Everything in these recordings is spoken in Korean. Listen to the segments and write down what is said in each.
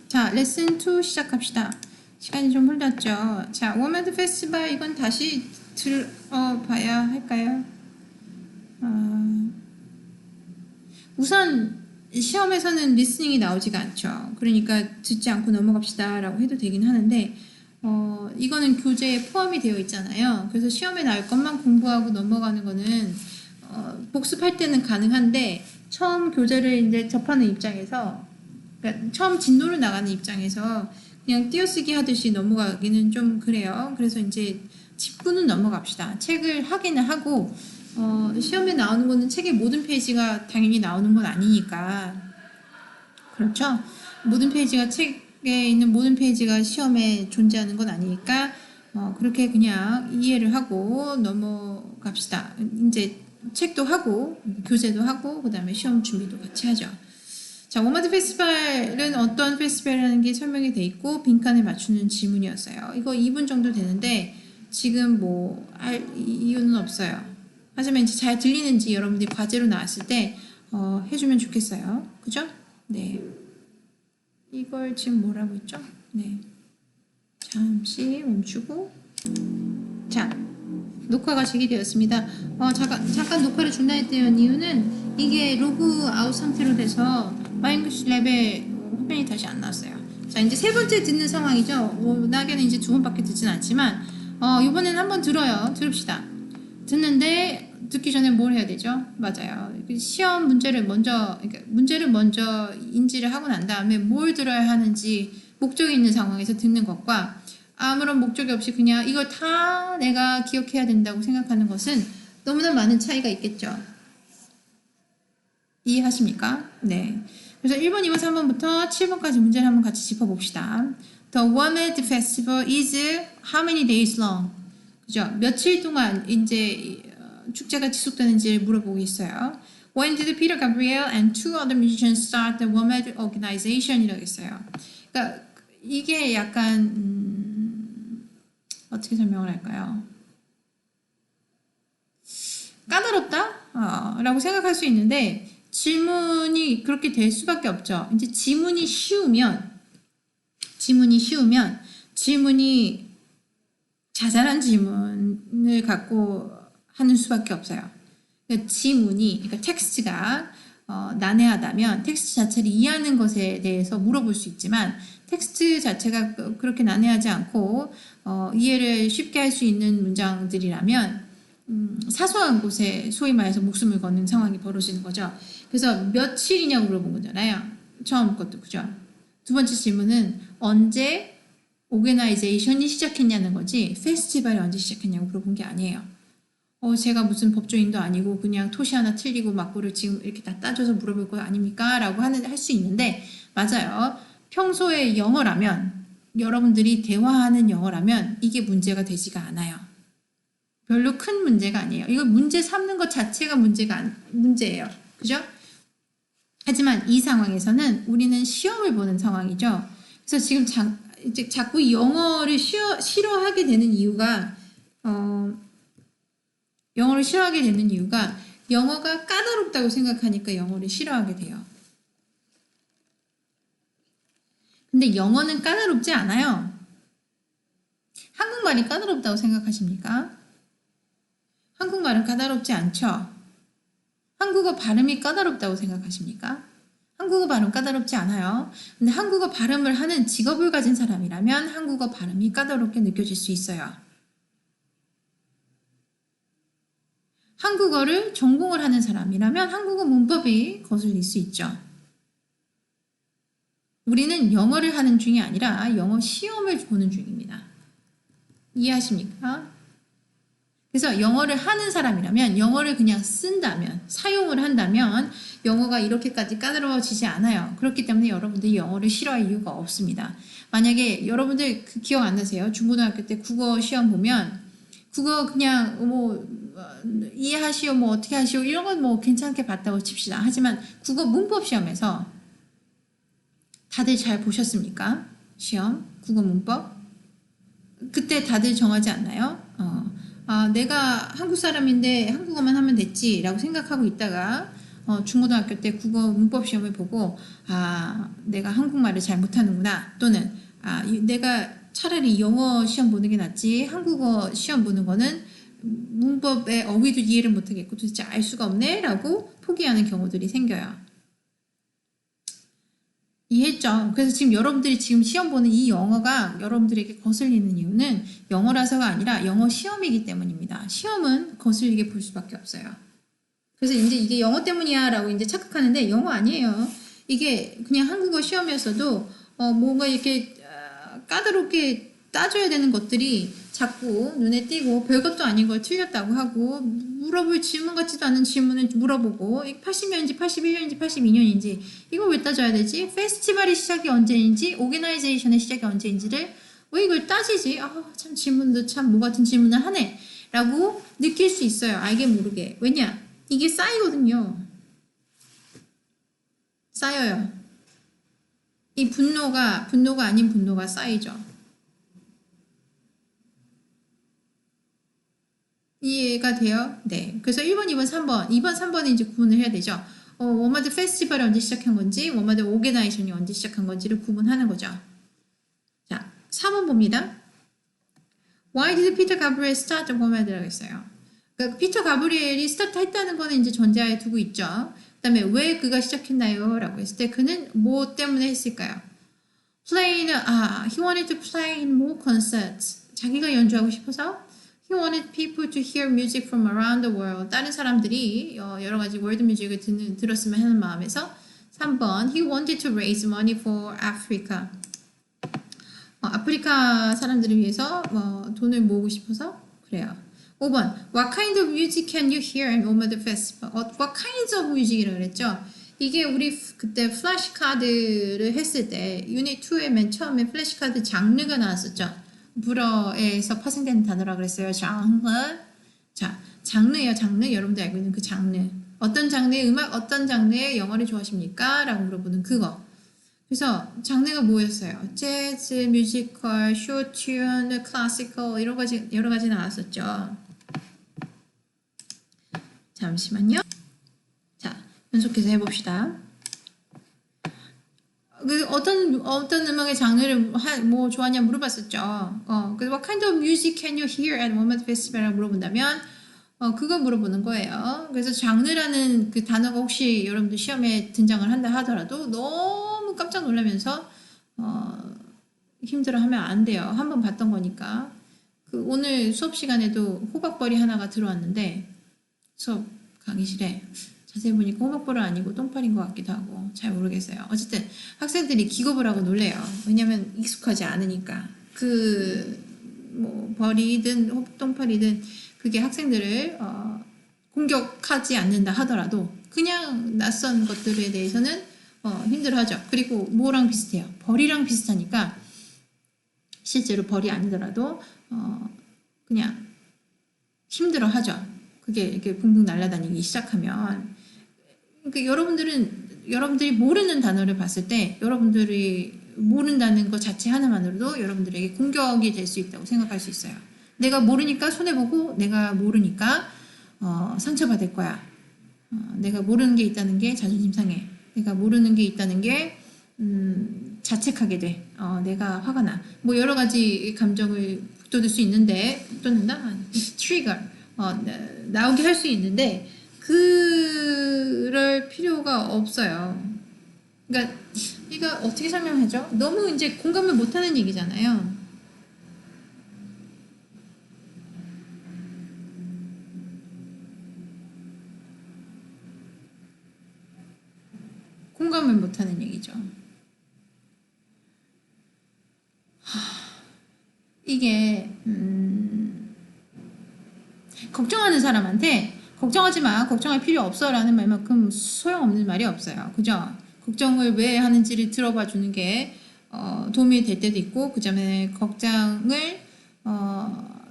자, 레슨 2 시작합시다. 시간이 좀 흘렀죠. 자, 워머드 페스티벌 이건 다시 들어봐야 할까요? 우선 시험에서는 리스닝이 나오지가 않죠. 그러니까 듣지 않고 넘어갑시다 라고 해도 되긴 하는데 이거는 교재에 포함이 되어 있잖아요. 그래서 시험에 나올 것만 공부하고 넘어가는 거는 복습할 때는 가능한데 처음 교재를 이제 접하는 입장에서, 그러니까 처음 진도를 나가는 입장에서 그냥 띄어쓰기 하듯이 넘어가기는 좀 그래요. 그래서 이제 짚고는 넘어갑시다. 책을 확인을 하고 시험에 나오는 거는 책의 모든 페이지가 당연히 나오는 건 아니니까, 그렇죠? 모든 페이지가 책에 있는 모든 페이지가 시험에 존재하는 건 아니니까 그렇게 그냥 이해를 하고 넘어갑시다. 이제 책도 하고 교재도 하고 그 다음에 시험 준비도 같이 하죠. 자, 워머드 페스티벌은 어떤 페스티벌이라는 게 설명이 돼 있고 빈칸에 맞추는 질문이었어요. 이거 2분 정도 되는데 지금 뭐 할 이유는 없어요. 하지만 이제 잘 들리는지 여러분들이 과제로 나왔을 때 해주면 좋겠어요. 그죠? 네. 이걸 지금 뭐라고 했죠? 네. 잠시 멈추고. 자, 녹화가 재개되었습니다. 잠깐 녹화를 중단했던 이유는 이게 로그 아웃 상태로 돼서 마잉글리시 레벨 화면이 다시 안 나왔어요. 자, 이제 세 번째 듣는 상황이죠. 워낙에는 이제 2번밖에 듣진 않지만 이번에는 한번 들읍시다. 듣는데 듣기 전에 뭘 해야 되죠? 맞아요. 시험 문제를 먼저, 그러니까 문제를 먼저 인지를 하고 난 다음에 뭘 들어야 하는지 목적이 있는 상황에서 듣는 것과 아무런 목적이 없이 그냥 이걸 다 내가 기억해야 된다고 생각하는 것은 너무나 많은 차이가 있겠죠. 이해하십니까? 네. 그래서 1번, 2번, 3번부터 7번까지 문제를 한번 같이 짚어봅시다. The WOMED Festival is how many days long? 그죠? 며칠 동안 이제 축제가 지속되는지를 물어보고 있어요. When did Peter Gabriel and two other musicians start the WOMED organization? 이라고 했어요. 그러니까 이게 약간 어떻게 설명을 할까요? 까다롭다? 라고 생각할 수 있는데 질문이 그렇게 될 수밖에 없죠. 이제 지문이 쉬우면 질문이 자잘한 질문을 갖고 하는 수밖에 없어요. 그러니까 그러니까 텍스트가 난해하다면 텍스트 자체를 이해하는 것에 대해서 물어볼 수 있지만 텍스트 자체가 그렇게 난해하지 않고 이해를 쉽게 할 수 있는 문장들이라면 사소한 곳에 소위 말해서 목숨을 거는 상황이 벌어지는 거죠. 그래서 며칠이냐고 물어본 거잖아요. 처음 것도 그죠. 두 번째 질문은 언제 오게나이제이션이 시작했냐는 거지 페스티벌이 언제 시작했냐고 물어본 게 아니에요. 제가 무슨 법조인도 아니고 그냥 토시 하나 틀리고 막고를 지금 이렇게 다 따져서 물어볼 거 아닙니까? 라고 할 수 있는데 맞아요. 평소에 영어라면 여러분들이 대화하는 영어라면 이게 문제가 되지가 않아요. 별로 큰 문제가 아니에요. 이거 문제 삼는 것 자체가 문제예요. 그죠? 하지만 이 상황에서는 우리는 시험을 보는 상황이죠. 그래서 지금 이제 자꾸 영어를 싫어하게 되는 이유가 영어가 까다롭다고 생각하니까 영어를 싫어하게 돼요. 근데 영어는 까다롭지 않아요. 한국말이 까다롭다고 생각하십니까? 한국말은 까다롭지 않죠. 한국어 발음이 까다롭다고 생각하십니까? 한국어 발음 까다롭지 않아요. 근데 한국어 발음을 하는 직업을 가진 사람이라면 한국어 발음이 까다롭게 느껴질 수 있어요. 한국어를 전공을 하는 사람이라면 한국어 문법이 거슬릴 수 있죠. 우리는 영어를 하는 중이 아니라 영어 시험을 보는 중입니다. 이해하십니까? 그래서 영어를 하는 사람이라면 영어를 그냥 쓴다면 사용을 한다면 영어가 이렇게까지 까다로워지지 않아요. 그렇기 때문에 여러분들이 영어를 싫어할 이유가 없습니다. 만약에 여러분들 기억 안 나세요? 중고등학교 때 국어 시험 보면 국어 그냥 뭐 이해하시오 뭐 어떻게 하시오 이런 건 뭐 괜찮게 봤다고 칩시다. 하지만 국어 문법 시험에서 다들 잘 보셨습니까? 시험 국어 문법 그때 다들 정하지 않나요? 내가 한국 사람인데 한국어만 하면 됐지 라고 생각하고 있다가 중고등학교 때 국어 문법 시험을 보고 내가 한국말을 잘 못하는구나, 또는 내가 차라리 영어 시험 보는 게 낫지 한국어 시험 보는 거는 문법의 어휘도 이해를 못하겠고 도대체 알 수가 없네 라고 포기하는 경우들이 생겨요. 이해했죠? 그래서 지금 여러분들이 지금 시험 보는 이 영어가 여러분들에게 거슬리는 이유는 영어라서가 아니라 영어 시험이기 때문입니다. 시험은 거슬리게 볼 수밖에 없어요. 그래서 이제 이게 영어 때문이야 라고 이제 착각하는데 영어 아니에요. 이게 그냥 한국어 시험이었어도 뭔가 이렇게 까다롭게 따져야 되는 것들이 자꾸 눈에 띄고 별것도 아닌 걸 틀렸다고 하고 물어볼 질문 같지도 않은 질문을 물어보고 80년인지 81년인지 82년인지 이걸 왜 따져야 되지? 페스티벌의 시작이 언제인지 오게나이제이션의 시작이 언제인지를 왜 이걸 따지지? 참 질문도 참 뭐 같은 질문을 하네 라고 느낄 수 있어요. 알게 모르게. 왜냐? 이게 쌓이거든요. 쌓여요. 이 분노가 아닌 분노가 쌓이죠. 이해가 돼요? 네. 그래서 1번, 2번, 3번. 2번, 3번은 이제 구분을 해야 되죠. 워마드 페스티벌이 언제 시작한 건지, 워마드 오게나이션이 언제 시작한 건지를 구분하는 거죠. 자, 4번 봅니다. Why did Peter Gabriel start 워마드라고 했어요. 그러니까 피터 가브리엘이 스타트 했다는 거는 이제 전제하에 두고 있죠. 그 다음에 왜 그가 시작했나요? 라고 했을 때 그는 뭐 때문에 했을까요? he wanted to play in more concerts. 자기가 연주하고 싶어서 he wanted people to hear music from around the world. 다른 사람들이 여러 가지 월드 뮤직을 들었으면 하는 마음에서 3번 he wanted to raise money for Africa. 아프리카 사람들을 위해서 돈을 모으고 싶어서 그래요. 5번 What kind of music can you hear in Omad Festival? What kinds of music이라고 그랬죠? 이게 우리 그때 플래시카드를 했을 때 유닛 2의 맨 처음에 플래시카드 장르가 나왔었죠. 불어에서 파생되는 단어라고 그랬어요. 장르. 자, 장르예요. 장르. 여러분들 알고 있는 그 장르. 어떤 장르의 음악, 어떤 장르의 영어를 좋아하십니까? 라고 물어보는 그거. 그래서 장르가 뭐였어요? 재즈, 뮤지컬, 쇼튠, 클래시컬 여러 가지 나왔었죠. 잠시만요. 자, 연속해서 해봅시다. 어떤 음악의 장르를 뭐 좋아하냐 물어봤었죠. 그래서 What kind of music can you hear at Women's Festival이라고 물어본다면 그거 물어보는 거예요. 그래서 장르라는 그 단어가 혹시 여러분들 시험에 등장을 한다 하더라도 너무 깜짝 놀라면서 힘들어하면 안 돼요. 한번 봤던 거니까. 오늘 수업 시간에도 호박벌이 하나가 들어왔는데 수업 강의실에 자세히 보니까 호박벌은 아니고 똥파리인 것 같기도 하고 잘 모르겠어요. 어쨌든 학생들이 기겁을 하고 놀래요. 왜냐면 익숙하지 않으니까. 뭐 벌이든 똥파리든 그게 학생들을 공격하지 않는다 하더라도 그냥 낯선 것들에 대해서는 힘들어하죠. 그리고 뭐랑 비슷해요? 벌이랑 비슷하니까 실제로 벌이 아니더라도 그냥 힘들어하죠. 그게 이렇게 붕붕 날아다니기 시작하면. 그러니까 여러분들이 모르는 단어를 봤을 때 여러분들이 모른다는 것 자체 하나만으로도 여러분들에게 공격이 될 수 있다고 생각할 수 있어요. 내가 모르니까 손해보고 내가 모르니까 상처받을 거야. 내가 모르는 게 있다는 게 자존심 상해. 내가 모르는 게 있다는 게 자책하게 돼. 내가 화가 나. 뭐 여러 가지 감정을 북돋을 수 있는데 북돋는다? 트리거 나오게 할 수 있는데 그럴 필요가 없어요. 그러니까 이거 어떻게 설명하죠? 너무 이제 공감을 못하는 얘기잖아요. 공감을 못하는 얘기죠. 이게 걱정하는 사람한테 걱정하지 마, 걱정할 필요 없어 라는 말만큼 소용없는 말이 없어요. 그죠? 걱정을 왜 하는지를 들어봐 주는 게 도움이 될 때도 있고 그 점에 걱정을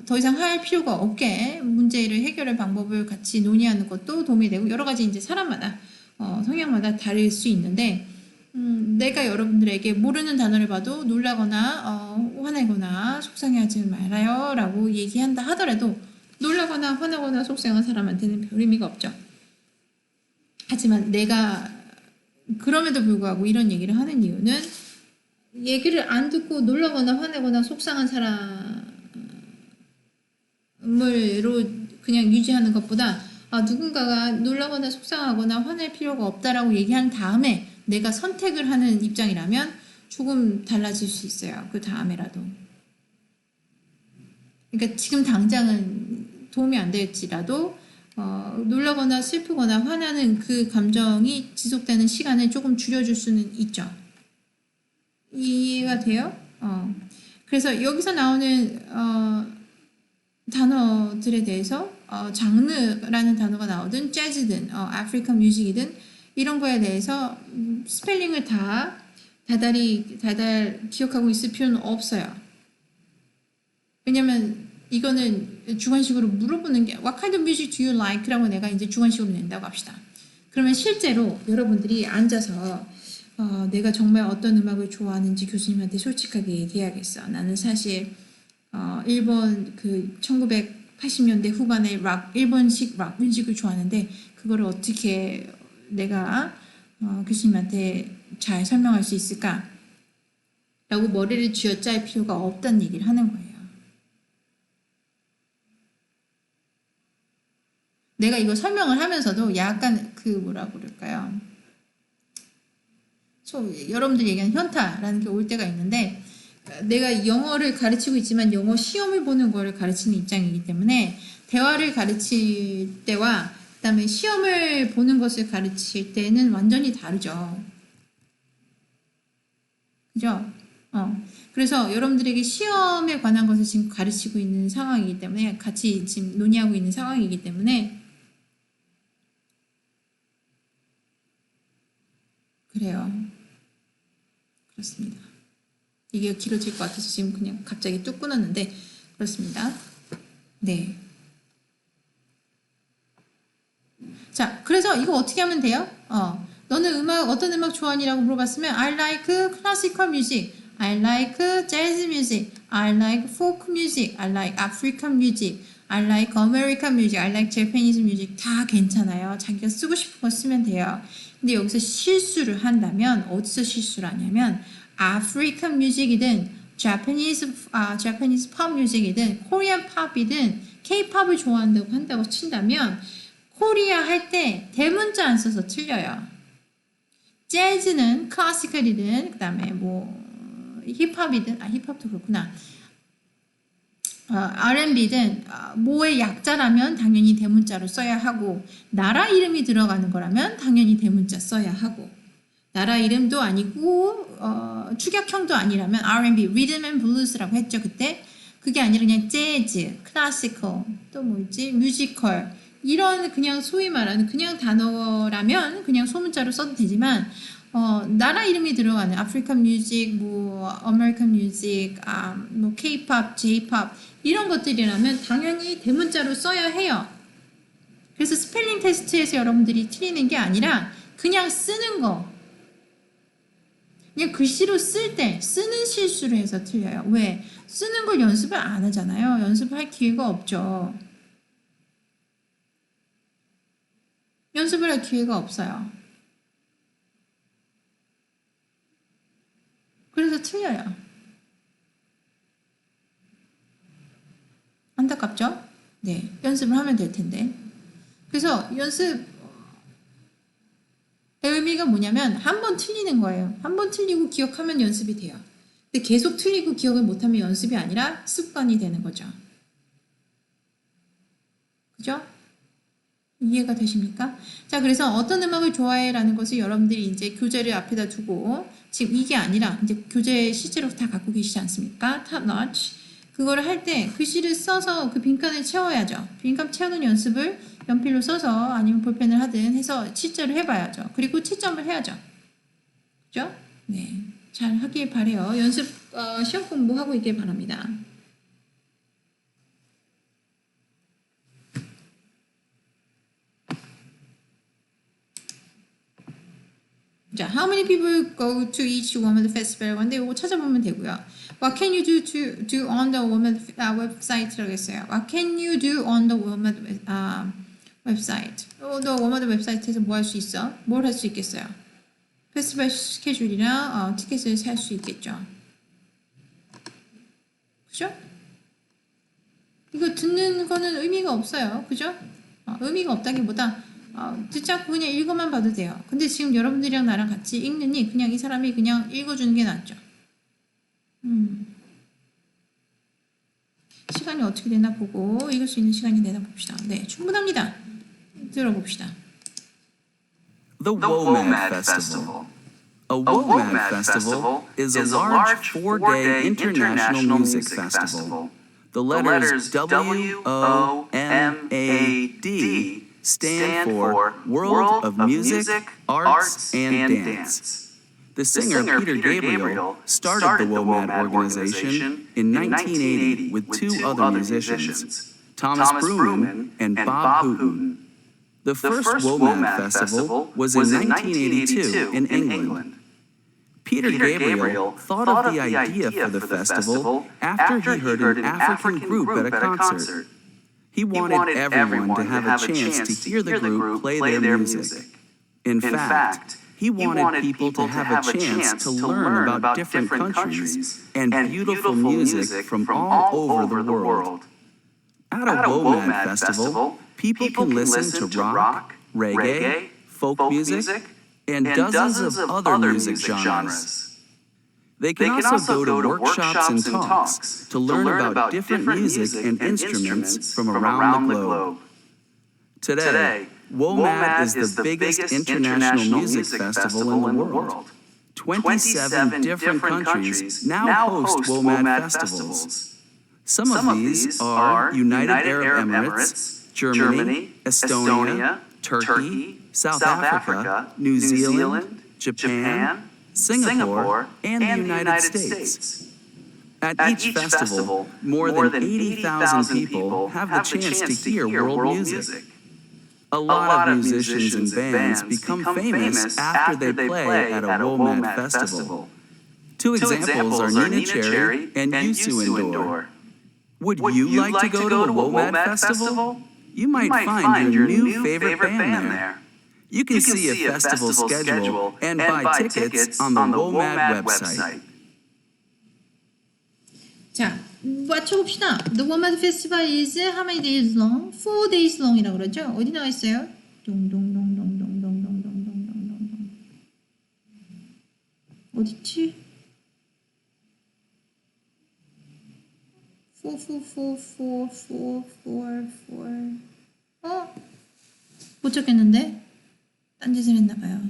더 이상 할 필요가 없게 문제를 해결할 방법을 같이 논의하는 것도 도움이 되고 여러 가지 이제 사람마다 성향마다 다를 수 있는데 내가 여러분들에게 모르는 단어를 봐도 놀라거나 화내거나 속상해하지 말아요 라고 얘기한다 하더라도 놀라거나 화나거나 속상한 사람한테는 별 의미가 없죠. 하지만 내가 그럼에도 불구하고 이런 얘기를 하는 이유는 얘기를 안 듣고 놀라거나 화내거나 속상한 사람을로 그냥 유지하는 것보다 누군가가 놀라거나 속상하거나 화낼 필요가 없다라고 얘기한 다음에 내가 선택을 하는 입장이라면 조금 달라질 수 있어요. 그 다음에라도. 그러니까 지금 당장은 도움이 안 될지라도 놀라거나 슬프거나 화나는 그 감정이 지속되는 시간을 조금 줄여줄 수는 있죠. 이해가 돼요? 그래서 여기서 나오는 단어들에 대해서 장르라는 단어가 나오든 재즈든 아프리칸 뮤직이든 이런 거에 대해서 스펠링을 다 다달 기억하고 있을 필요는 없어요. 왜냐면 이거는 주관식으로 물어보는 게 What kind of music do you like? 라고 내가 이제 주관식으로 낸다고 합시다. 그러면 실제로 여러분들이 앉아서 내가 정말 어떤 음악을 좋아하는지 교수님한테 솔직하게 얘기해야겠어. 나는 사실 일본 그 1980년대 후반의 일본식 락 뮤직을 좋아하는데 그거를 어떻게 내가 교수님한테 잘 설명할 수 있을까? 라고 머리를 쥐어짤 필요가 없다는 얘기를 하는 거예요. 내가 이거 설명을 하면서도 약간 그 뭐라 그럴까요? 여러분들이 얘기하는 현타라는 게 올 때가 있는데 내가 영어를 가르치고 있지만 영어 시험을 보는 거를 가르치는 입장이기 때문에 대화를 가르칠 때와 그다음에 시험을 보는 것을 가르칠 때는 완전히 다르죠. 그죠? 그래서 여러분들에게 시험에 관한 것을 지금 가르치고 있는 상황이기 때문에 같이 지금 논의하고 있는 상황이기 때문에 그래요. 그렇습니다. 이게 길어질 것 같아서 지금 그냥 갑자기 뚝 끊었는데 그렇습니다. 네. 자, 그래서 이거 어떻게 하면 돼요? 너는 어떤 음악 좋아하니라고 물어봤으면 I like classical music, I like jazz music, I like folk music, I like African music, I like American music, I like Japanese music 다 괜찮아요. 자기가 쓰고 싶은 거 쓰면 돼요. 근데 여기서 실수를 한다면 어디서 실수를 하냐면 African music이든 Japanese pop music이든 Korean pop이든 K-pop을 좋아한다고 한다고 친다면 코리아 할 때 대문자 안 써서 틀려요. 재즈는 클래시컬이든 그 다음에 뭐 힙합이든 힙합도 그렇구나. R&B든 뭐의 약자라면 당연히 대문자로 써야 하고 나라 이름이 들어가는 거라면 당연히 대문자 써야 하고 나라 이름도 아니고 축약형도 아니라면 R&B, 리듬 앤 블루스라고 했죠 그때. 그게 아니라 그냥 재즈, 클래시컬, 또 뭐 있지? 뮤지컬 이런 그냥 소위 말하는 그냥 단어라면 그냥 소문자로 써도 되지만 나라 이름이 들어가는 아프리칸 뮤직, 뭐 아메리칸 뮤직, 뭐 K-pop, J-pop 이런 것들이라면 당연히 대문자로 써야 해요. 그래서 스펠링 테스트에서 여러분들이 틀리는 게 아니라 그냥 쓰는 거. 그냥 글씨로 쓸 때 쓰는 실수를 해서 틀려요. 왜? 쓰는 걸 연습을 안 하잖아요. 연습할 기회가 없죠. 연습을 할 기회가 없어요. 그래서 틀려요. 안타깝죠? 네. 연습을 하면 될 텐데. 그래서 연습 의미가 뭐냐면 한 번 틀리는 거예요. 한 번 틀리고 기억하면 연습이 돼요. 근데 계속 틀리고 기억을 못하면 연습이 아니라 습관이 되는 거죠. 그죠? 이해가 되십니까? 자, 그래서 어떤 음악을 좋아해? 라는 것을 여러분들이 이제 교재를 앞에다 두고 지금 이게 아니라 이제 교재 실제로 다 갖고 계시지 않습니까? Top notch. 그거를 할 때 글씨를 써서 그 빈칸을 채워야죠. 빈칸 채우는 연습을 연필로 써서 아니면 볼펜을 하든 해서 실제로 해봐야죠. 그리고 채점을 해야죠. 그죠? 네. 잘 하길 바래요. 연습, 시험 공부하고 있길 바랍니다. 자, how many people go to each women's festival? 근데 이거 찾아보면 되고요. What can you do on the women's website라고 했어요. What can you do on the women's 웹사이트. 너 워마드 웹사이트에서 뭐 할 수 있어? 뭘 할 수 있겠어요? 페스티벌 스케줄이랑 티켓을 살 수 있겠죠. 그죠? 이거 듣는 거는 의미가 없어요. 그죠? 의미가 없다기보다 듣지 않고 그냥 읽어만 봐도 돼요. 근데 지금 여러분들이랑 나랑 같이 읽느니 그냥 이 사람이 그냥 읽어주는 게 낫죠. 시간이 어떻게 되나 보고 읽을 수 있는 시간이 되나 봅시다. 네, 충분합니다. 들어봅시다. The WOMAD Festival. A WOMAD Festival is a large four-day international music festival. The letters WOMAD stand for World of Music, Arts, and Dance. The singer Peter Gabriel started the WOMAD organization in 1980 with two other musicians, Thomas Bruman and Bob Hooton. The first WOMAD festival was in 1982 in England. Peter Gabriel thought of the idea for the festival after he heard an African group at a concert. He wanted everyone to have a chance to hear the group play their music. In fact, he wanted people to have a chance to learn about different countries and beautiful music from all over the world. At a WOMAD festival, people can listen to rock, reggae, folk music, and dozens of other music genres. They can also go to workshops and talks to learn about different music and instruments from around the globe. Today, WOMAD is the biggest international music festival in the world. 27 different countries now host WOMAD festivals. Some of these are United Arab Emirates, Germany, Estonia, Turkey, South Africa, New Zealand, Japan, Singapore, and the United States. At each festival, more than 80,000 people have the chance to hear world music. A lot of musicians and bands become famous after they play at a WOMAD festival. Two examples are Nina Cherry and Youssou N'Dour. Would you like to go to a WOMAD festival? You might find your new favorite band there. You can see a festival schedule and buy tickets on the WOMAD website. 자, 맞춰봅시다. The WOMAD Festival is how many days long? 4 days long이라고 그러죠? 어디 나와 있어요? 동동동동동동동동동동동동 어딨지? 4 못 찾겠는데? 딴짓을 했나봐요.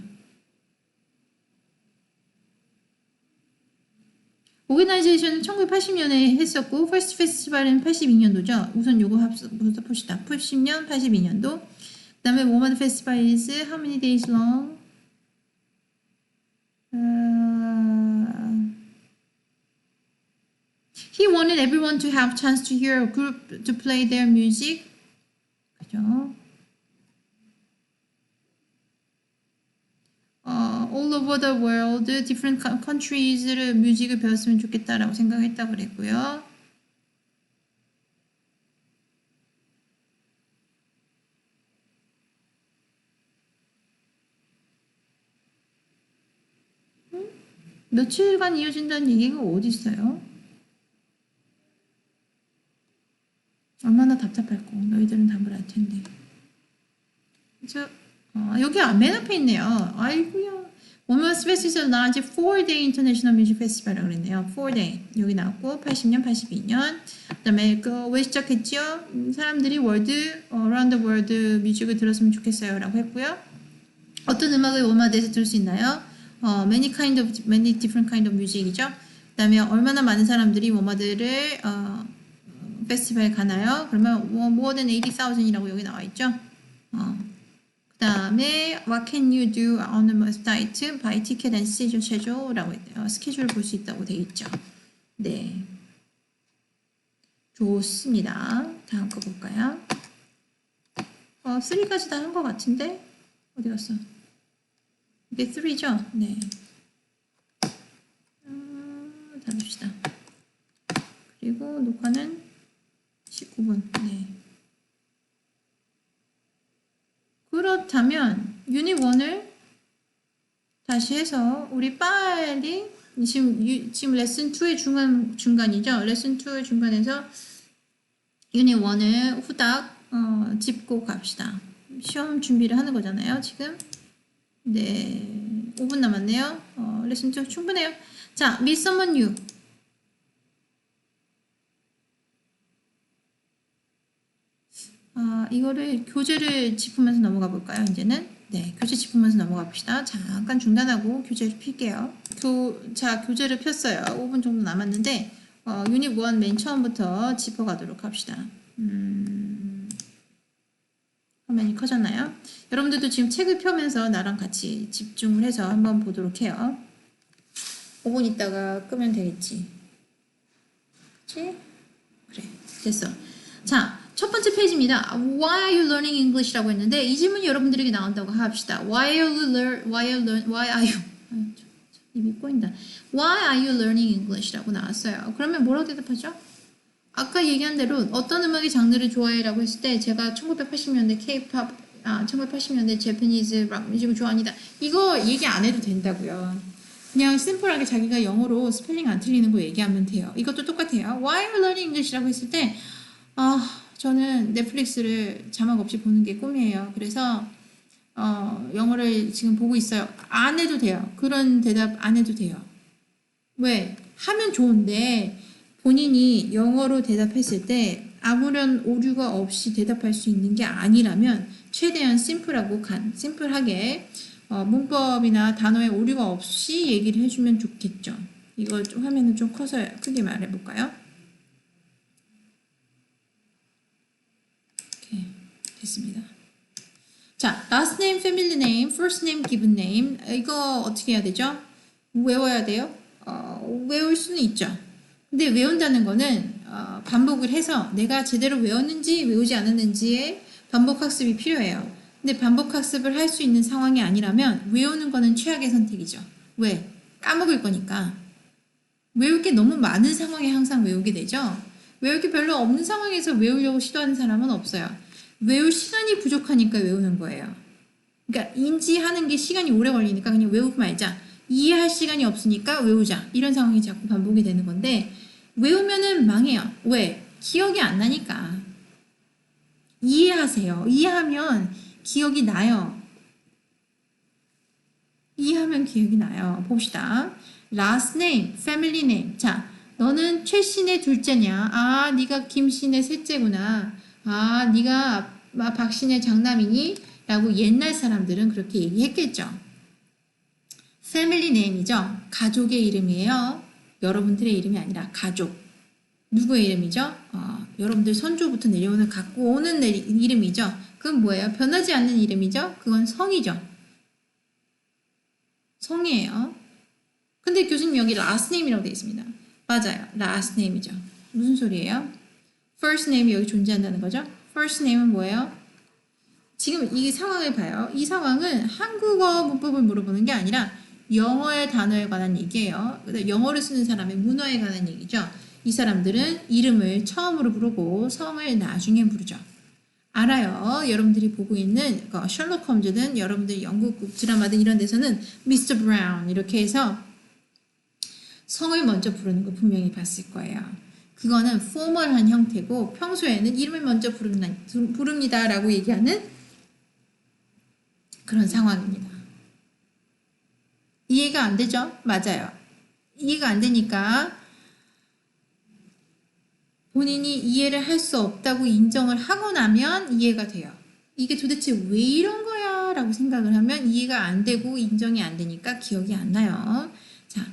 오르가나이제이션은 1980년에 했었고 퍼스트 페스티벌은 82년도죠. 우선 요거 합쳐서 봅시다. 80년, 82년도. 그 다음에 WOMAD Festival is how many days long? He wanted everyone to have chance to hear a group to play their music. 그죠? All over the world, different countries' 뮤직을 배웠으면 좋겠다라고 생각했다고 그랬고요. 며칠간 이어진다는 얘기가 어디 있어요? 얼마나 답답할꼬. 너희들은 답을 알 텐데. 그래서 여기 맨 앞에 있네요. 아이고야. WOMAD Festival is a large 4-day international music festival이라고 그랬네요. 4-day. 여기 나왔고 80년, 82년. 그 다음에 왜 시작했죠? 사람들이 around the world 뮤직을 들었으면 좋겠어요 라고 했고요. 어떤 음악을 WOMAD에서 들을 수 있나요? many different kind of music이죠. 그 다음에 얼마나 많은 사람들이 WOMAD를 페스티벌에 가나요? 그러면 more than 80,000이라고 여기 나와 있죠. 그 다음에 what can you do on the website? buy ticket and schedule 라고 했대요. 스케줄을 볼 수 있다고 되어 있죠. 네, 좋습니다. 다음 거 볼까요? 3까지 다 한 것 같은데 어디 갔어? 이게 3죠? 네. 닫읍시다. 그리고 녹화는 19분. 네. 그렇다면 유닛 1을 다시 해서 우리 빨리 지금 레슨 2의 중간이죠. 레슨 2의 중간에서 유닛 1을 후딱 짚고 갑시다. 시험 준비를 하는 거잖아요. 지금 네 5분 남았네요. 레슨 2 충분해요. 자, meet someone new. 이거를 교재를 짚으면서 넘어가 볼까요? 이제는 네, 교재 짚으면서 넘어가 봅시다. 잠깐 중단하고 교재를 필게요. 교재를 폈어요. 5분 정도 남았는데 유닛 1 맨 처음부터 짚어가도록 합시다. 화면이 커졌나요? 여러분들도 지금 책을 펴면서 나랑 같이 집중을 해서 한번 보도록 해요. 5분 있다가 끄면 되겠지. 그치? 그래, 됐어. 자, 첫 번째 페이지입니다. Why are you learning English라고 했는데 이 질문이 여러분들에게 나온다고 합시다. Why are you 입이 꼬인다. Why are you learning English라고 나왔어요. 그러면 뭐라고 대답하죠? 아까 얘기한 대로 어떤 음악의 장르를 좋아해라고 했을 때 제가 1980년대 K-pop, 1980년대 Japanese 락 뮤직을 좋아합니다. 이거 얘기 안 해도 된다고요. 그냥 심플하게 자기가 영어로 스펠링 안 틀리는 거 얘기하면 돼요. 이것도 똑같아요. Why are you learning English라고 했을 때 저는 넷플릭스를 자막 없이 보는 게 꿈이에요. 그래서 영어를 지금 보고 있어요. 안 해도 돼요. 그런 대답 안 해도 돼요. 왜? 하면 좋은데 본인이 영어로 대답했을 때 아무런 오류가 없이 대답할 수 있는 게 아니라면 최대한 심플하게 문법이나 단어에 오류가 없이 얘기를 해주면 좋겠죠. 이거 화면을 좀 커서 크게 말해볼까요? 오케이, 됐습니다. 자, last name, family name, first name, given name 이거 어떻게 해야 되죠? 외워야 돼요? 외울 수는 있죠. 근데 외운다는 거는 반복을 해서 내가 제대로 외웠는지 외우지 않았는지의 반복 학습이 필요해요. 근데 반복 학습을 할 수 있는 상황이 아니라면 외우는 거는 최악의 선택이죠. 왜? 까먹을 거니까. 외울 게 너무 많은 상황에 항상 외우게 되죠. 외울 게 별로 없는 상황에서 외우려고 시도하는 사람은 없어요. 외울 시간이 부족하니까 외우는 거예요. 그러니까 인지하는 게 시간이 오래 걸리니까 그냥 외우고 말자. 이해할 시간이 없으니까 외우자. 이런 상황이 자꾸 반복이 되는 건데 외우면은 망해요. 왜? 기억이 안 나니까. 이해하세요. 이해하면 기억이 나요. 이해하면 기억이 나요. 봅시다. last name, family name. 자, 너는 최씨의 둘째냐? 네가 김씨의 셋째구나. 네가 박씨의 장남이니? 라고 옛날 사람들은 그렇게 얘기했겠죠. family name이죠. 가족의 이름이에요. 여러분들의 이름이 아니라 가족. 누구의 이름이죠? 여러분들 선조부터 내려오는 갖고 오는 이름이죠. 그건 뭐예요? 변하지 않는 이름이죠. 그건 성이죠. 성이에요. 근데 교수님 여기 last name이라고 되어 있습니다. 맞아요. last name이죠. 무슨 소리예요? first name이 여기 존재한다는 거죠. first name은 뭐예요? 지금 이 상황을 봐요. 이 상황은 한국어 문법을 물어보는 게 아니라 영어의 단어에 관한 얘기예요. 영어를 쓰는 사람의 문화에 관한 얘기죠. 이 사람들은 이름을 처음으로 부르고 성을 나중에 부르죠. 알아요. 여러분들이 보고 있는 셜록 홈즈든 여러분들이 영국 드라마든 이런 데서는 Mr. Brown 이렇게 해서 성을 먼저 부르는 거 분명히 봤을 거예요. 그거는 포멀한 형태고 평소에는 이름을 먼저 부릅니다라고 얘기하는 그런 상황입니다. 이해가 안 되죠? 맞아요. 이해가 안 되니까 본인이 이해를 할 수 없다고 인정을 하고 나면 이해가 돼요. 이게 도대체 왜 이런 거야? 라고 생각을 하면 이해가 안 되고 인정이 안 되니까 기억이 안 나요. 자,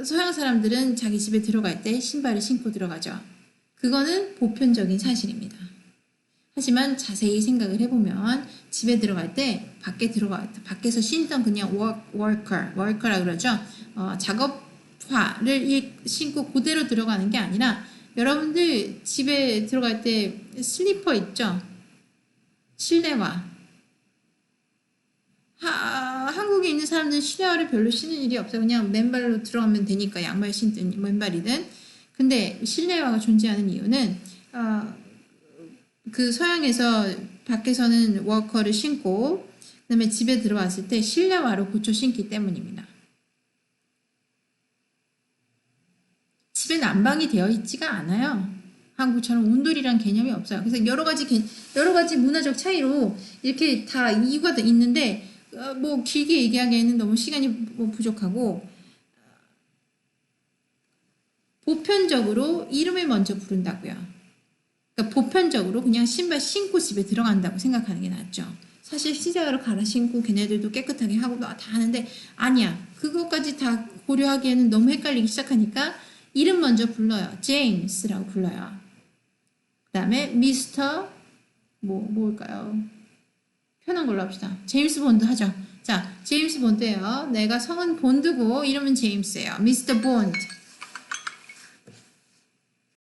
서양 사람들은 자기 집에 들어갈 때 신발을 신고 들어가죠. 그거는 보편적인 사실입니다. 하지만 자세히 생각을 해보면 집에 들어갈 때 밖에서 신던 그냥 worker라 그러죠. 작업화를 신고 그대로 들어가는 게 아니라 여러분들 집에 들어갈 때 슬리퍼 있죠? 실내화. 한국에 있는 사람들은 실내화를 별로 신는 일이 없어요. 그냥 맨발로 들어가면 되니까 양말 신든 맨발이든. 근데 실내화가 존재하는 이유는 그 서양에서 밖에서는 워커를 신고 그다음에 집에 들어왔을 때 실내화로 고쳐 신기 때문입니다. 집에 난방이 되어 있지가 않아요. 한국처럼 온돌이란 개념이 없어요. 그래서 여러 가지 문화적 차이로 이렇게 다 이유가 있는데 뭐 길게 얘기하기에는 너무 시간이 뭐 부족하고 보편적으로 이름을 먼저 부른다고요. 그러니까 보편적으로 그냥 신발 신고 집에 들어간다고 생각하는 게 낫죠. 사실 시작으로 갈아 신고 걔네들도 깨끗하게 하고 다 하는데 아니야. 그것까지 다 고려하기에는 너무 헷갈리기 시작하니까 이름 먼저 불러요. 제임스라고 불러요. 그 다음에 미스터 뭘까요? 편한 걸로 합시다. 제임스 본드 하죠. 자, 제임스 본드예요. 내가 성은 본드고 이름은 제임스예요. 미스터 본드.